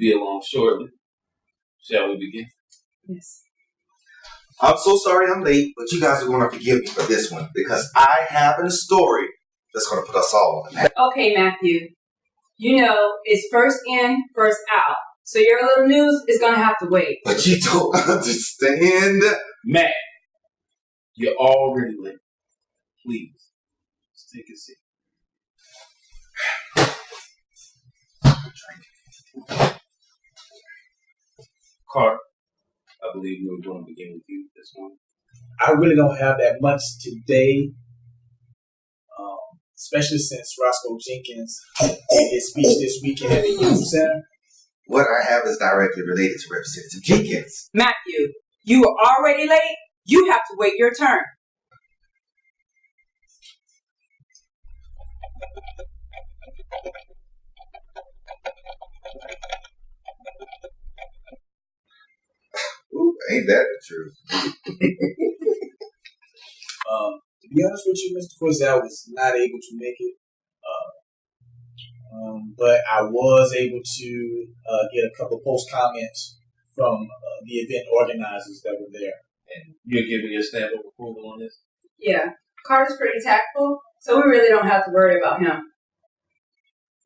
be along shortly. Shall we begin? Yes. I'm so sorry I'm late, but you guys are going to forgive me for this one because I have a story that's going to put us all on the map. Okay, Matthew. You know, it's first in, first out. So your little news is going to have to wait. But you don't understand. Matt, you're already late. Please, let's take a seat. Carter, I believe we were going to begin with you this morning. I really don't have that much today, especially since Roscoe Jenkins did his speech this weekend at the Youth Center. What I have is directly related to Representative Jenkins. Matthew, you are already late. You have to wait your turn. Ooh, ain't that the truth? To be honest with you, Mr. Quincy, I was not able to make it, but I was able to get a couple post comments from the event organizers that were there. And you're giving your stamp of approval on this? Yeah, Carter's pretty tactful, so we really don't have to worry about him.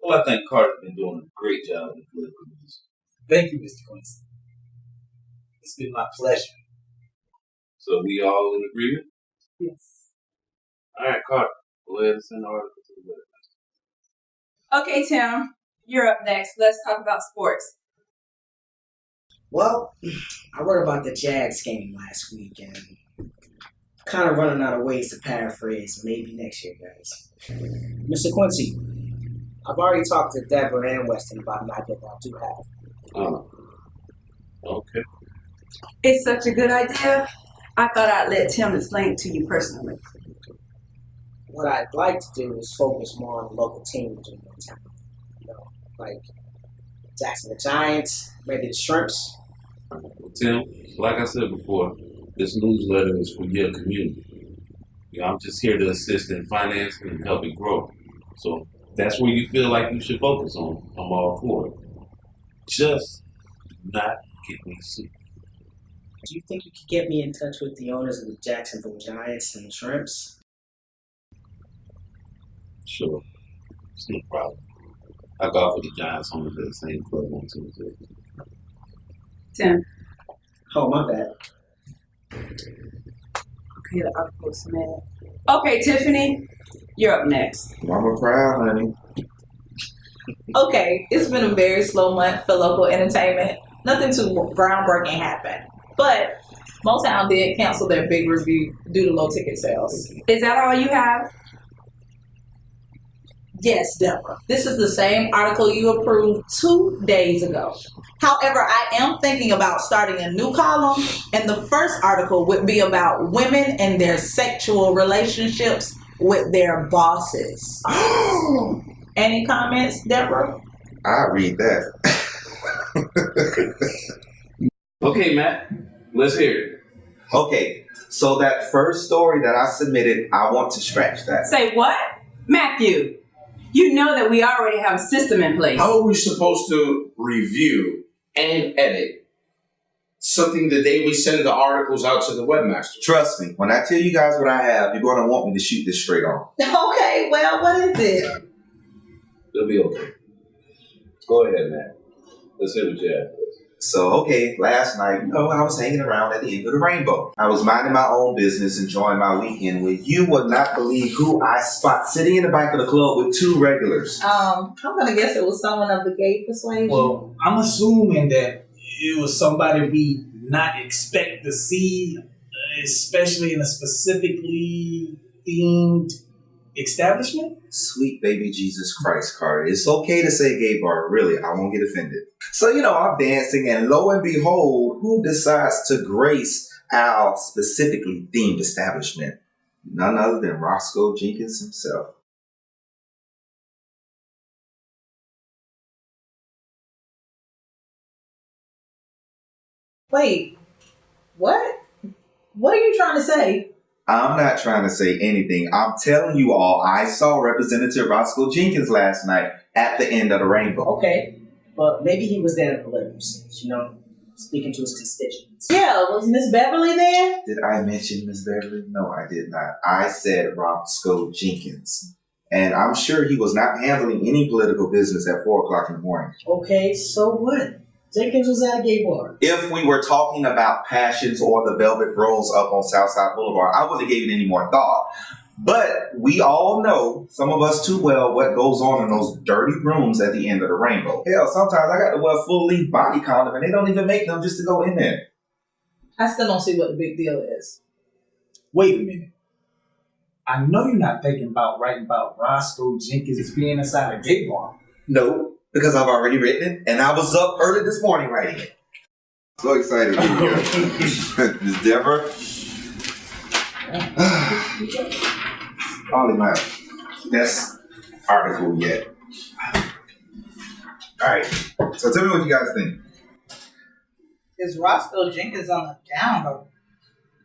Well, I think Carter's been doing a great job in the political news. Thank you, Mr. Quincy. It's been my pleasure. So we all in agreement? Yes. All right, Carter, go ahead and send the article to the webmaster. Okay, Tim, you're up next. Let's talk about sports. Well, I wrote about the Jags game last week and kind of running out of ways to paraphrase. Maybe next year, guys. Mr. Quincy, I've already talked to Deborah and Weston about an idea that I do have. Oh, okay. It's such a good idea. I thought I'd let Tim explain it to you personally. What I'd like to do is focus more on the local teams in my town. You know, like Jackson the Giants, maybe the Shrimps. Well, Tim, like I said before, this newsletter is for your community. You know, I'm just here to assist in financing and help it grow. So that's where you feel like you should focus on. I'm all for it. Just do not get me sued. Do you think you could get me in touch with the owners of the Jacksonville Giants and the Shrimps? Sure. It's no problem. I golf with the Giants on the same club on Tuesday. Tim. Oh, my bad. Okay, the article is submitted. Okay, Tiffany, you're up next. Mama proud, honey. Okay, it's been a very slow month for local entertainment. Nothing too groundbreaking happened. But Motown did cancel their big review due to low ticket sales. Is that all you have? Yes, Deborah. This is the same article you approved 2 days ago. However, I am thinking about starting a new column, and the first article would be about women and their sexual relationships with their bosses. Any comments, Deborah? I read that. Okay, Matt, let's hear it. Okay, so that first story that I submitted, I want to scratch that. Say what? Matthew, you know that we already have a system in place. How are we supposed to review and edit something the day we send the articles out to the webmaster? Trust me, when I tell you guys what I have, you're going to want me to shoot this straight on. Okay, well, what is it? It'll be okay. Go ahead, Matt. Let's hear what you have. So, okay, last night, I was hanging around at the end of the rainbow. I was minding my own business, enjoying my weekend, when you would not believe who I spot sitting in the back of the club with two regulars. I'm gonna guess it was someone of the gay persuasion. Well, I'm assuming that it was somebody we not expect to see, especially in a specifically themed establishment. Sweet baby Jesus Christ, Carter. It's okay to say gay bar, really. I won't get offended. So, I'm dancing, and lo and behold, who decides to grace our specifically themed establishment? None other than Roscoe Jenkins himself. Wait, what? What are you trying to say? I'm not trying to say anything. I'm telling you all, I saw Representative Roscoe Jenkins last night at the end of the rainbow. Okay. But maybe he was there in a political sense, speaking to his constituents. Yeah, was Miss Beverly there? Did I mention Miss Beverly? No, I did not. I said Roscoe Jenkins. And I'm sure he was not handling any political business at 4 o'clock in the morning. Okay, so what? Jenkins was at a gay bar. If we were talking about Passions or the Velvet Rose up on Southside Boulevard, I wouldn't have given it any more thought. But we all know, some of us too well, what goes on in those dirty rooms at the end of the rainbow. Hell, sometimes I got to wear full length body condom and they don't even make them just to go in there. I still don't see what the big deal is. Wait a minute. I know you're not thinking about writing about Roscoe Jenkins being inside a gay bar. No, because I've already written it and I was up early this morning writing it. So excited. Miss Deborah. Probably my best article yet. Alright, so tell me what you guys think. Is Roscoe Jenkins on the down low?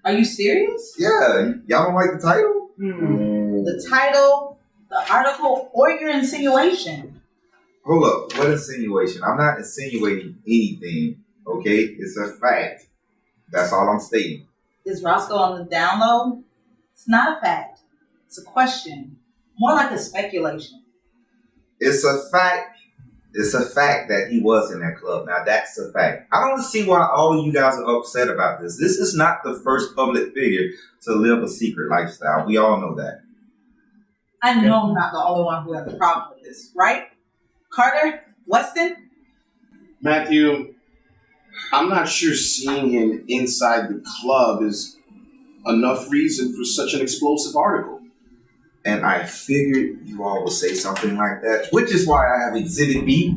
Are you serious? Yeah, y'all don't like the title? The title, the article, or your insinuation? Hold up, what insinuation? I'm not insinuating anything, okay? It's a fact. That's all I'm stating. Is Roscoe on the down low? It's not a fact. It's a question. More like a speculation. It's a fact. It's a fact that he was in that club. Now, that's a fact. I don't see why all of you guys are upset about this. This is not the first public figure to live a secret lifestyle. We all know that. I know I'm not the only one who has a problem with this, right? Carter? Weston? Matthew, I'm not sure seeing him inside the club is enough reason for such an explosive article. And I figured you all would say something like that, which is why I have Exhibit B.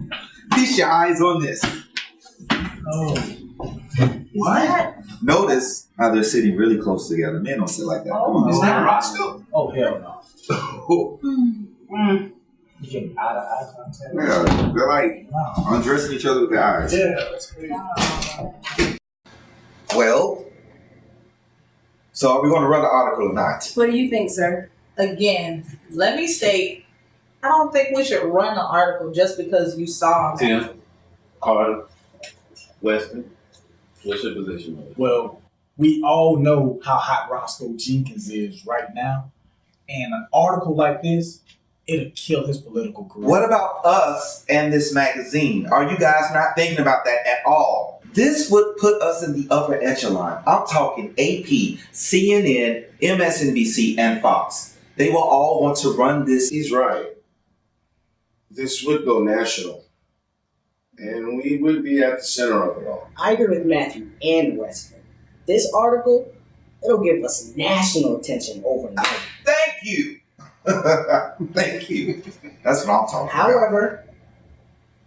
Feast your eyes on this. Oh. What? Notice how they're sitting really close together. Men don't sit like that. Oh, Is that Roscoe? Oh, hell no. Mm. You getting out of eye contact? Yeah, they're like Wow. undressing each other with their eyes. Yeah, that's crazy. Well, so are we going to run the article or not? What do you think, sir? Again, let me state, I don't think we should run the article just because you saw him. Tim, Carter, Weston, what's your position on it? Well, we all know how hot Roscoe Jenkins is right now. And an article like this, it'll kill his political career. What about us and this magazine? Are you guys not thinking about that at all? This would put us in the upper echelon. I'm talking AP, CNN, MSNBC, and Fox. They will all want to run this. He's right. This would go national. And we would be at the center of it all. I agree with Matthew and Weston. This article, it'll give us national attention overnight. Thank you. Thank you. That's what I'm talking about. However,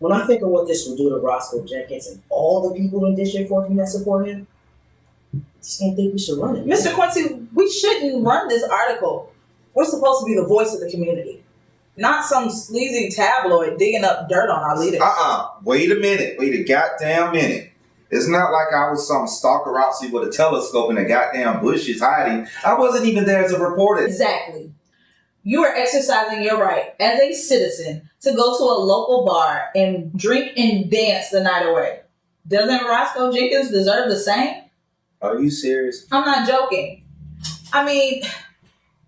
when I think of what this will do to Roscoe Jenkins and all the people in District 14 that support him, I just don't think we should run it. Mr. Quincy, we shouldn't run this article. We're supposed to be the voice of the community, not some sleazy tabloid digging up dirt on our leaders. Wait a minute. Wait a goddamn minute. It's not like I was some stalker outfit with a telescope in the goddamn bushes hiding. I wasn't even there as a reporter. Exactly. You are exercising your right as a citizen to go to a local bar and drink and dance the night away. Doesn't Roscoe Jenkins deserve the same? Are you serious? I'm not joking. I mean,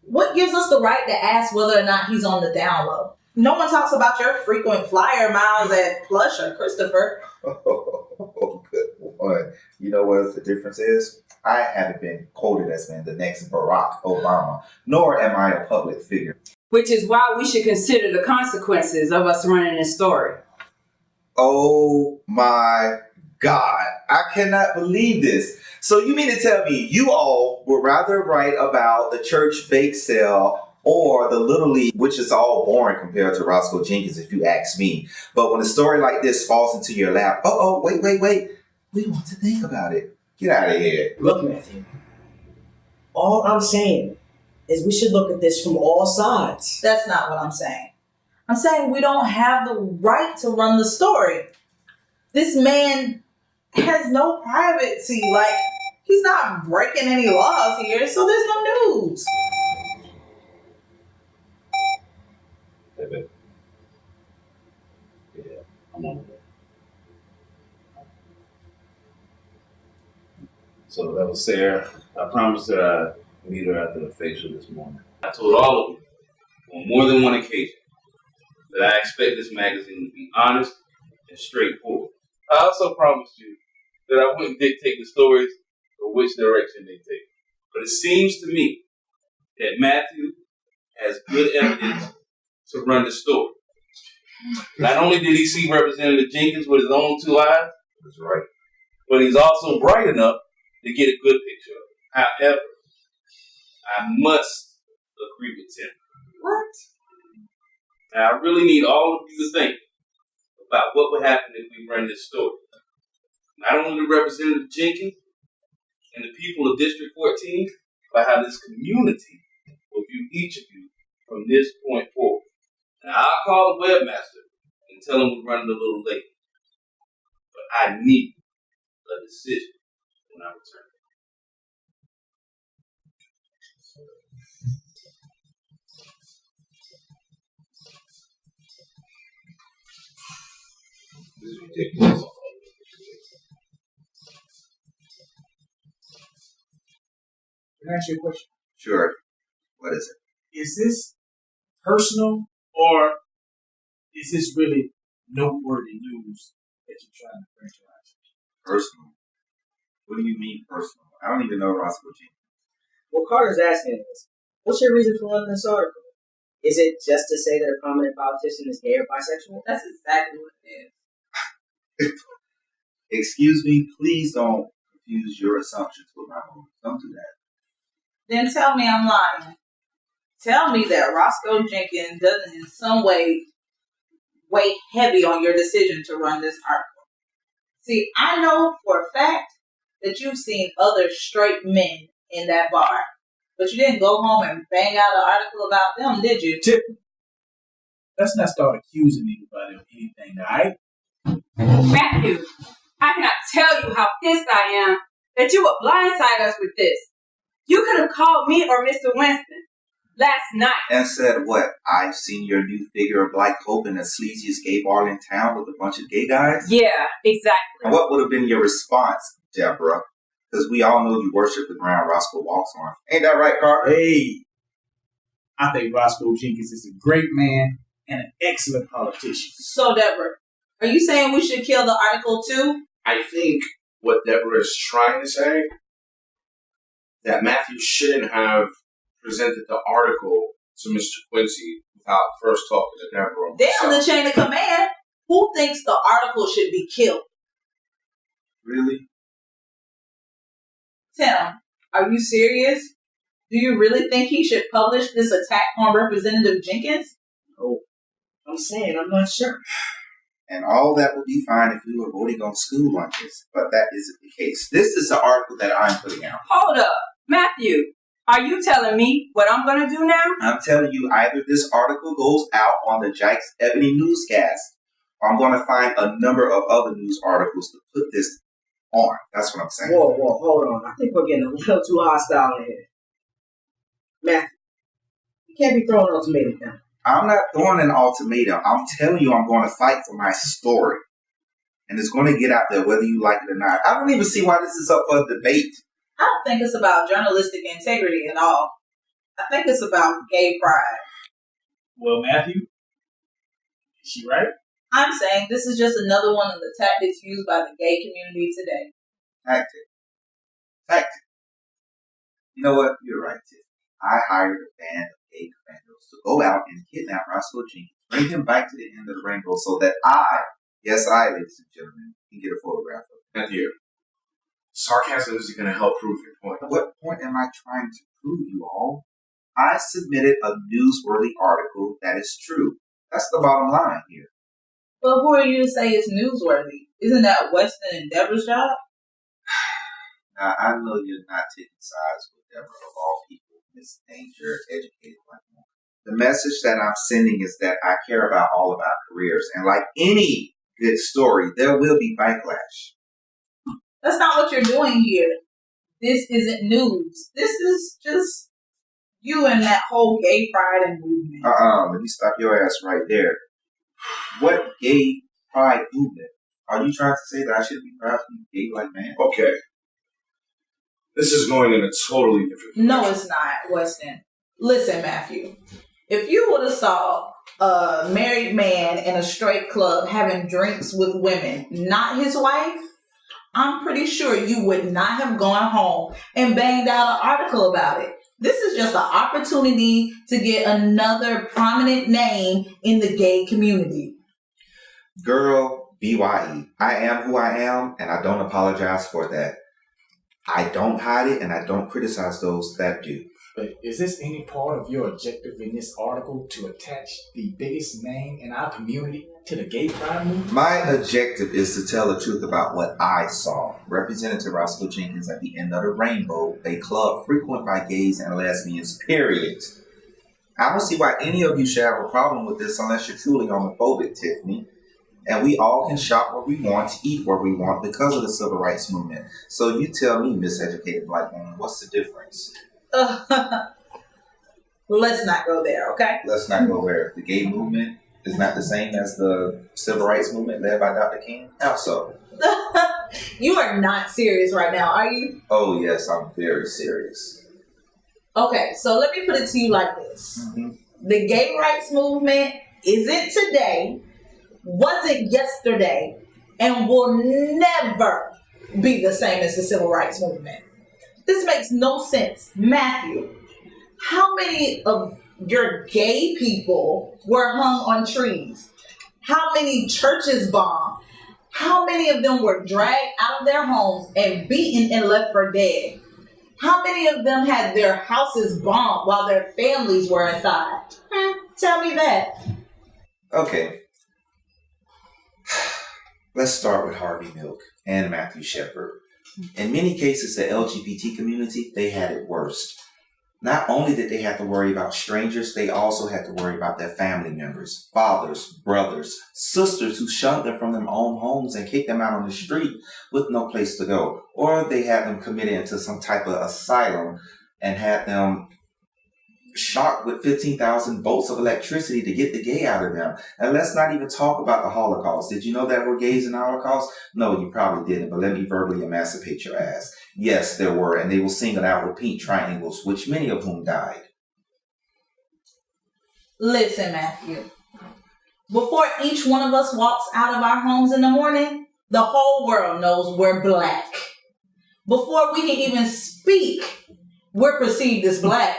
what gives us the right to ask whether or not he's on the down low? No one talks about your frequent flyer miles at Plush or Christopher. Oh, good one. You know what the difference is? I haven't been quoted as being the next Barack Obama, nor am I a public figure. Which is why we should consider the consequences of us running this story. Oh my God. I cannot believe this. So you mean to tell me you all would rather write about the church bake sale or the Little League, which is all boring compared to Roscoe Jenkins, if you ask me. But when a story like this falls into your lap, wait. We want to think about it. Get out of here. Look, Matthew, all I'm saying is we should look at this from all sides. That's not what I'm saying. I'm saying we don't have the right to run the story. This man has no privacy. Like, he's not breaking any laws here, so there's no news. Hey, babe. Yeah, I'm on it. So that was Sarah. I promised her I'd meet her after the facial this morning. I told all of you on more than one occasion that I expect this magazine to be honest and straightforward. I also promised you that I wouldn't dictate the stories or which direction they take. But it seems to me that Matthew has good evidence to run the story. Not only did he see Representative Jenkins with his own two eyes, That's right. but he's also bright enough to get a good picture of it. However, I must agree with Tim. What? Now, I really need all of you to think about what would happen if we run this story. Not only to Representative Jenkins and the people of District 14, but how this community will view each of you from this point forward. Now, I'll call the webmaster and tell him we're running a little late. But I need a decision when I return. This is ridiculous. Can I ask you a question? Sure. What is it? Is this personal or is this really noteworthy news that you're trying to bring to our attention? Personal. What do you mean personal? I don't even know Roscoe Jenkins. What Carter's asking is, what's your reason for running this article? Is it just to say that a prominent politician is gay or bisexual? That's exactly what it is. Excuse me, please don't confuse your assumptions with my own. Don't do that. Then tell me I'm lying. Tell me that Roscoe Jenkins doesn't in some way weigh heavy on your decision to run this article. See, I know for a fact that you've seen other straight men in that bar, but you didn't go home and bang out an article about them, did you? Tiffany, let's not start accusing anybody of anything, all right? Matthew, I cannot tell you how pissed I am that you would blindside us with this. You could have called me or Mr. Winston last night. And said what? I've seen your new figure of Black Hope in the sleaziest gay bar in town with a bunch of gay guys? Yeah, exactly. And what would have been your response, Deborah? Because we all know you worship the ground Roscoe walks on. Ain't that right, Carter? Hey, I think Roscoe Jenkins is a great man and an excellent politician. So, Deborah, are you saying we should kill the article too? I think what Deborah is trying to say, that Matthew shouldn't have presented the article to Mr. Quincy without first talking to Deborah. Down the chain of command, who thinks the article should be killed? Really? Tim, are you serious? Do you really think he should publish this attack on Representative Jenkins? Oh, I'm saying I'm not sure. And all that would be fine if we were voting on school lunches, but that isn't the case. This is the article that I'm putting out. Hold up. Matthew, are you telling me what I'm going to do now? I'm telling you, either this article goes out on the Jake's Ebony newscast, or I'm going to find a number of other news articles to put this on. That's what I'm saying. Whoa, hold on. I think we're getting a little too hostile in here. Matthew, you can't be throwing ultimatums down. I'm not throwing an ultimatum. I'm telling you I'm going to fight for my story. And it's going to get out there whether you like it or not. I don't even see why this is up for debate. I don't think it's about journalistic integrity at all. I think it's about gay pride. Well, Matthew, is she right? I'm saying this is just another one of the tactics used by the gay community today. Tactic. You know what? You're right, Tiff. I hired a band of gay commandos to go out and kidnap Roscoe Jenkins, bring him back to the end of the rainbow so that yes, I, ladies and gentlemen, can get a photograph of him. Matthew, sarcasm isn't going to help prove your point. What point am I trying to prove, you all? I submitted a newsworthy article that is true. That's the bottom line here. But who are you to say it's newsworthy? Isn't that Weston and Deborah's job? Now, I know you're not taking sides with Deborah of all people. Miss Danger, educated like one. The message that I'm sending is that I care about all of our careers. And like any good story, there will be backlash. That's not what you're doing here. This isn't news. This is just you and that whole gay pride and movement. Let me stop your ass right there. What gay pride movement? Are you trying to say that I should be proud to be gay like man? Okay. This is going in a totally different direction. No, it's not, Weston. Listen, Matthew. If you would have saw a married man in a straight club having drinks with women, not his wife, I'm pretty sure you would not have gone home and banged out an article about it. This is just an opportunity to get another prominent name in the gay community. Girl, BYE. I am who I am, and I don't apologize for that. I don't hide it, and I don't criticize those that do. But is this any part of your objective in this article to attach the biggest name in our community to the gay pride movement? My objective is to tell the truth about what I saw. Representative Roscoe Jenkins at the end of the rainbow, a club frequented by gays and lesbians, period. I don't see why any of you should have a problem with this unless you're truly homophobic, Tiffany. And we all can shop where we want, eat where we want because of the civil rights movement. So you tell me, miseducated black woman, what's the difference? Let's not go there, okay? Let's not go where the gay movement is not the same as the civil rights movement led by Dr. King. How so? You are not serious right now, are you? Oh, yes, I'm very serious. Okay, so let me put it to you like this. Mm-hmm. The gay rights movement isn't today, wasn't yesterday, and will never be the same as the civil rights movement. This makes no sense. Matthew, how many of your gay people were hung on trees? How many churches bombed? How many of them were dragged out of their homes and beaten and left for dead? How many of them had their houses bombed while their families were inside? Tell me that. Okay. Let's start with Harvey Milk and Matthew Shepard. In many cases, the LGBT community, they had it worst. Not only did they have to worry about strangers, they also had to worry about their family members, fathers, brothers, sisters who shunned them from their own homes and kicked them out on the street with no place to go. Or they had them committed into some type of asylum and had them shocked with 15,000 volts of electricity to get the gay out of them. And let's not even talk about the Holocaust. Did you know there were gays in the Holocaust? No, you probably didn't, but let me verbally emancipate your ass. Yes, there were, and they were singled out with pink triangles, which many of whom died. Listen, Matthew. Before each one of us walks out of our homes in the morning, the whole world knows we're black. Before we can even speak, we're perceived as black.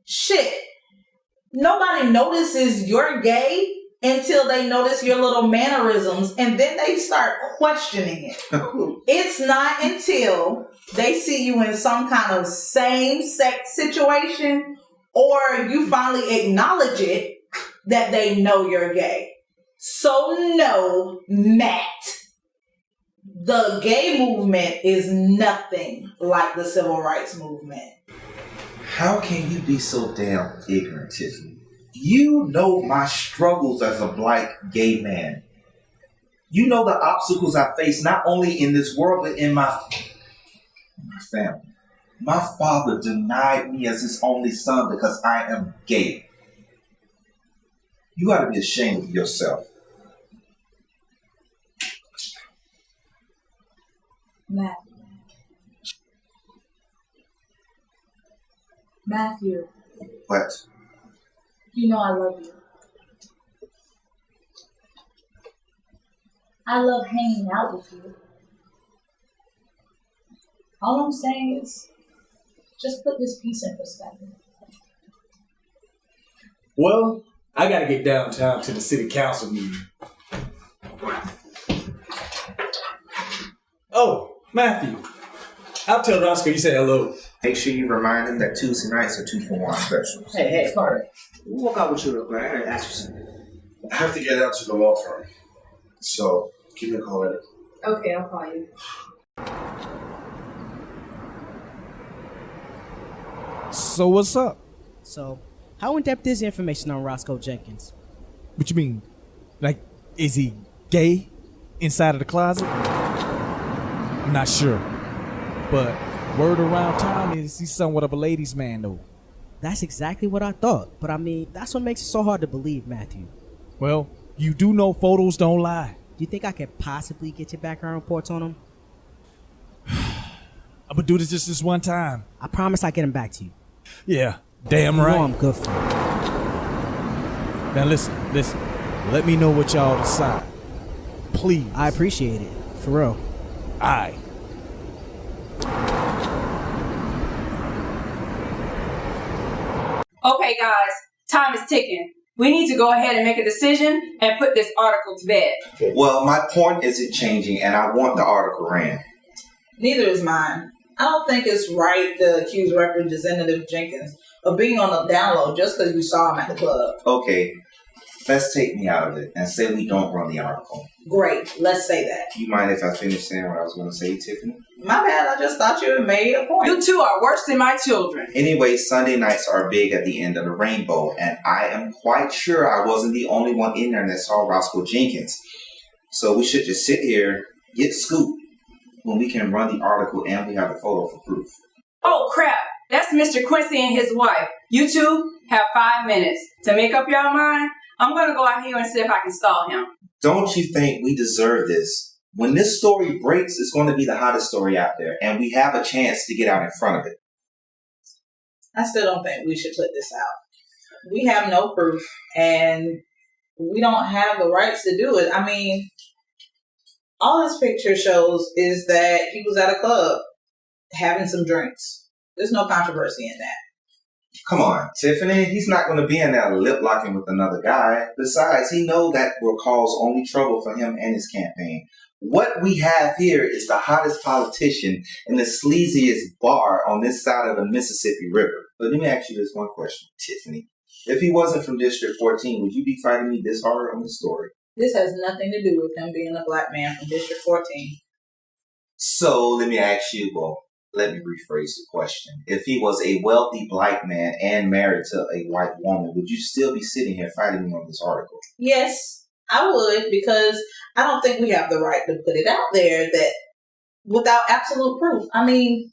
Shit. Nobody notices you're gay until they notice your little mannerisms, and then they start questioning it. It's not until they see you in some kind of same-sex situation or you finally acknowledge it that they know you're gay. So no, Matt, the gay movement is nothing like the civil rights movement. How can you be so damn ignorant, Tiffany? You know my struggles as a black gay man. You know the obstacles I face not only in this world, but in my family. My father denied me as his only son because I am gay. You gotta be ashamed of yourself. Matthew, What? you know I love you. I love hanging out with you. All I'm saying is, just put this piece in perspective. Well, I gotta get downtown to the city council meeting. Oh, Matthew, I'll tell Roscoe you say hello. Make sure you remind him that Tuesday nights are 2-for-1 specials. Hey, Carter. We'll walk out with you real quick. I gotta ask you something. I have to get out to the law firm. So, give me a call later. Okay, I'll call you. So what's up? So, how in depth is the information on Roscoe Jenkins? What you mean? Like, is he gay inside of the closet? I'm not sure. But word around town is he's somewhat of a ladies' man, though. That's exactly what I thought. But I mean, that's what makes it so hard to believe, Matthew. Well, you do know photos don't lie. Do you think I could possibly get your background reports on him? I'm gonna do this just this one time. I promise I get him back to you. Yeah, damn You right. know I'm good for it. Now listen. Let me know what y'all decide. Please. I appreciate it. For real. Aye. Okay, guys, time is ticking. We need to go ahead and make a decision and put this article to bed. Well, my point isn't changing, and I want the article ran. Neither is mine. I don't think it's right to accuse Representative Jenkins of being on the down low just because you saw him at the club. Okay, let's take me out of it and say we don't run the article. Great, let's say that. You mind if I finish saying what I was going to say, Tiffany? My bad, I just thought you had made a point. You two are worse than my children. Anyway, Sunday nights are big at the end of the rainbow, and I am quite sure I wasn't the only one in there that saw Roscoe Jenkins. So we should just sit here, get scooped, when we can run the article and we have the photo for proof. Oh, crap. That's Mr. Quincy and his wife. You two have 5 minutes to make up your mind. I'm going to go out here and see if I can stall him. Don't you think we deserve this? When this story breaks, it's going to be the hottest story out there, and we have a chance to get out in front of it. I still don't think we should put this out. We have no proof, and we don't have the rights to do it. I mean, all this picture shows is that he was at a club having some drinks. There's no controversy in that. Come on, Tiffany. He's not going to be in there lip-locking with another guy. Besides, he knows that will cause only trouble for him and his campaign. What we have here is the hottest politician in the sleaziest bar on this side of the Mississippi River. But let me ask you this one question, Tiffany. If he wasn't from District 14, would you be fighting me this hard on the story? This has nothing to do with him being a black man from District 14. So let me ask you, let me rephrase the question. If he was a wealthy black man and married to a white woman, would you still be sitting here fighting me on this article? Yes, I would, because I don't think we have the right to put it out there that without absolute proof. I mean,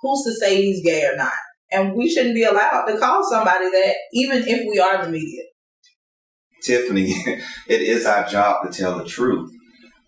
who's to say he's gay or not? And we shouldn't be allowed to call somebody that, even if we are the media. Tiffany, it is our job to tell the truth.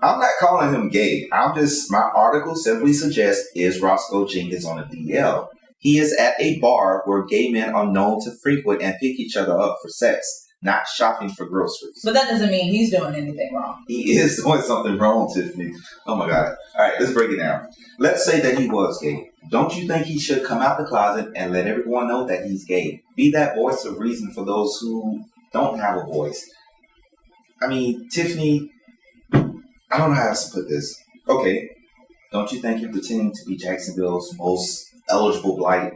I'm not calling him gay. My article simply suggests, is Roscoe Jenkins on a DL? He is at a bar where gay men are known to frequent and pick each other up for sex, not shopping for groceries. But that doesn't mean he's doing anything wrong. He is doing something wrong, Tiffany. Oh my God. All right, let's break it down. Let's say that he was gay. Don't you think he should come out the closet and let everyone know that he's gay? Be that voice of reason for those who don't have a voice. I mean, Tiffany, I don't know how else to put this. Okay, don't you think him pretending to be Jacksonville's most eligible black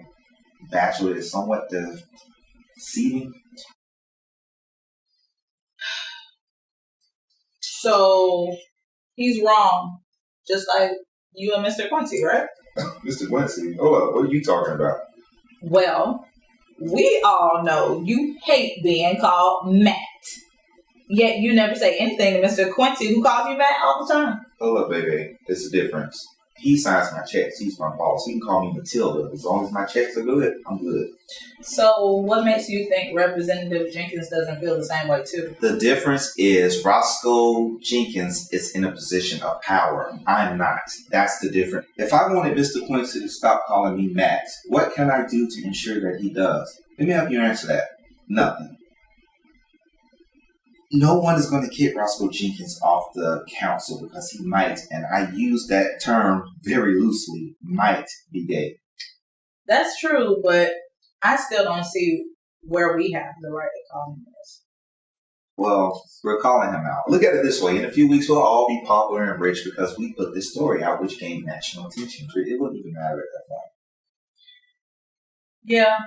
bachelor is somewhat deceiving? So he's wrong, just like you and Mr. Quincy, right? Mr. Quincy, what are you talking about? Well, we all know you hate being called Matt. Yet you never say anything to Mr. Quincy, who calls you Matt all the time. Hold up, baby. There's a difference. He signs my checks. He's my boss. He can call me Matilda. As long as my checks are good, I'm good. So what makes you think Representative Jenkins doesn't feel the same way too? The difference is Roscoe Jenkins is in a position of power. I'm not. That's the difference. If I wanted Mr. Quincy to stop calling me Matt, what can I do to ensure that he does? Let me help you answer that. Nothing. No one is going to kick Roscoe Jenkins off the council because he might, and I use that term very loosely, might be gay. That's true, but I still don't see where we have the right to call him this. Well, we're calling him out. Look at it this way. In a few weeks, we'll all be popular and rich because we put this story out, which gained national attention. It wouldn't even matter at that point. Yeah,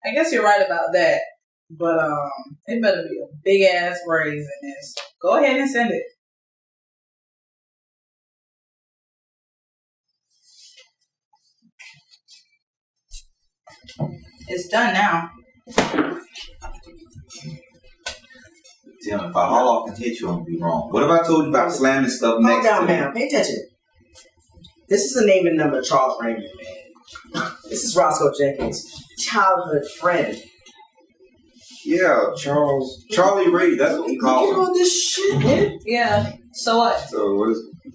I guess you're right about that. But it better be a big ass raise in this. Go ahead and send it. It's done now. Tim, if I haul off and hit you, I'm going to be wrong. What if I told you about slamming stuff next Calm down, to me? man. Pay attention. This is the name and number of Charles Raymond, man. This is Roscoe Jenkins' childhood friend. Yeah, Charlie Ray, that's what we You call get him. all this shit, man. Yeah, so what? So what is it?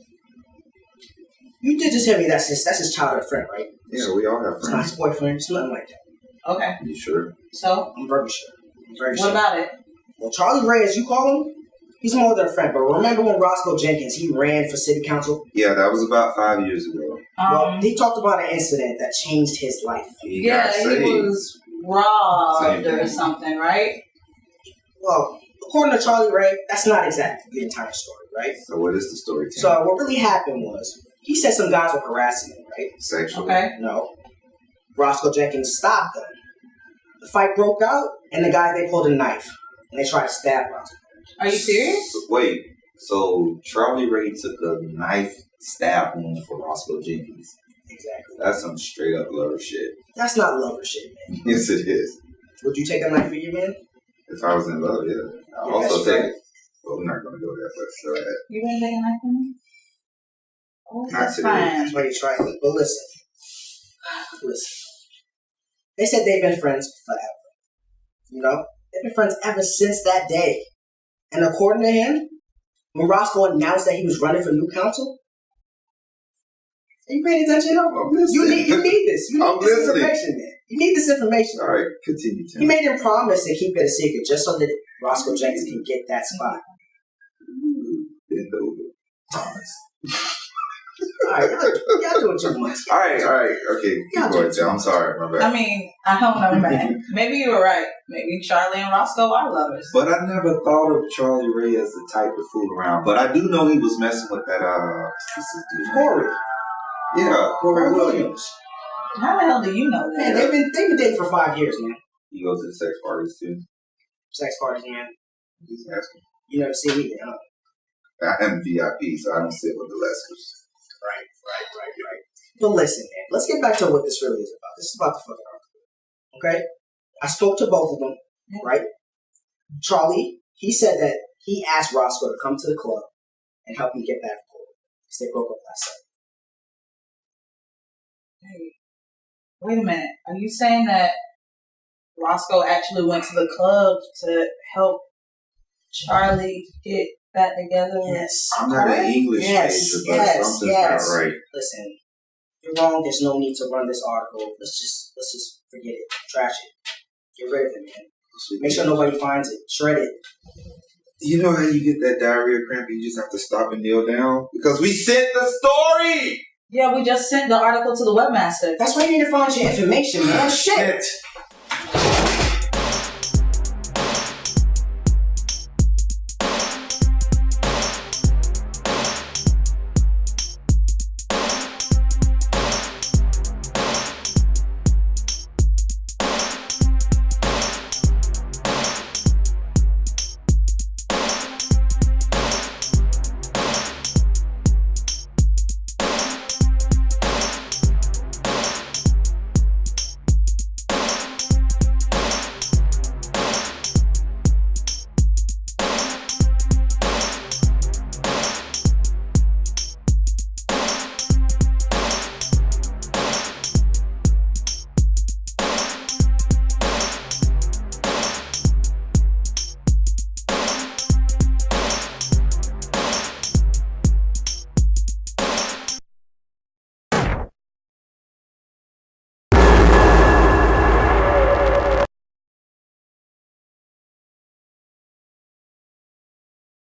You did just tell me that's his childhood friend, right? Yeah, we all have It's not friends. his boyfriend. It's nothing like that. Okay. You sure? So, I'm very sure. I'm very what sure. about it? Well, Charlie Ray, as you call him, he's more than a friend. But remember when Roscoe Jenkins, he ran for city council? Yeah, that was about 5 years ago. Well, he talked about an incident that changed his life. He yeah, got saved. he was robbed Saved or him. something, right? Well, according to Charlie Ray, that's not exactly the entire story, right? So what is the story? Tim? So what really happened was, he said some guys were harassing him, right? Sexually. Okay. No. Roscoe Jenkins stopped them. The fight broke out, and the guys, they pulled a knife, and they tried to stab Roscoe. Are you serious? So, wait, so Charlie Ray took a knife stab wound for Roscoe Jenkins. Exactly. That's some straight up lover shit. That's not lover shit, man. Yes, it is. Would you take a knife for your man? If I was in love, yeah. I'll Yeah, also that's take right. it. Well, we're not going to go there, but go ahead. You gonna take a knife from me? Oh, Not that's today. fine. That's why you try it. But listen. Listen. They said they've been friends forever. You know? They've been friends ever since that day. And according to him, when Roscoe announced that he was running for new council, are you paying attention? I'm listening. You need this. You need I'm this listening. information, man. You need this information. All right, continue, Tim. He made him promise to keep it a secret just so that Roscoe Jenkins can get that spot. Bend over. Promise. Alright, y'all doing too much. All right, okay. Keep going, Tim. I'm sorry, my I bad. mean, I don't know, man. Maybe you were right. Maybe Charlie and Roscoe are lovers. But I never thought of Charlie Ray as the type to fool around. But I do know he was messing with that, what's this dude? Corey. Yeah, Corey Williams. How the hell do you know Man, that? they've been dating for 5 years, man. He goes to the sex parties too. Sex parties, man. Just asking. You never see me there, huh? I am VIP, so I don't sit with the Leskers. Right. But listen, man, let's get back to what this really is about. This is about the fucking article. Okay? I spoke to both of them, right? Charlie, he said that he asked Roscoe to come to the club and help him get back to Corey. Because they broke up last night. Hey, wait a minute. Are you saying that Roscoe actually went to the club to help Charlie get that together? Yes. I'm not an English Yes, major, but yes, something's yes. not right. Listen, you're wrong. There's no need to run this article. Let's just forget it. Trash it. Get rid of it, man. Make sure nobody finds it. Shred it. You know how you get that diarrhea cramp? You just have to stop and kneel down because we sent the story. Yeah, we just sent the article to the webmaster. That's why you need to find your information, man. Shit.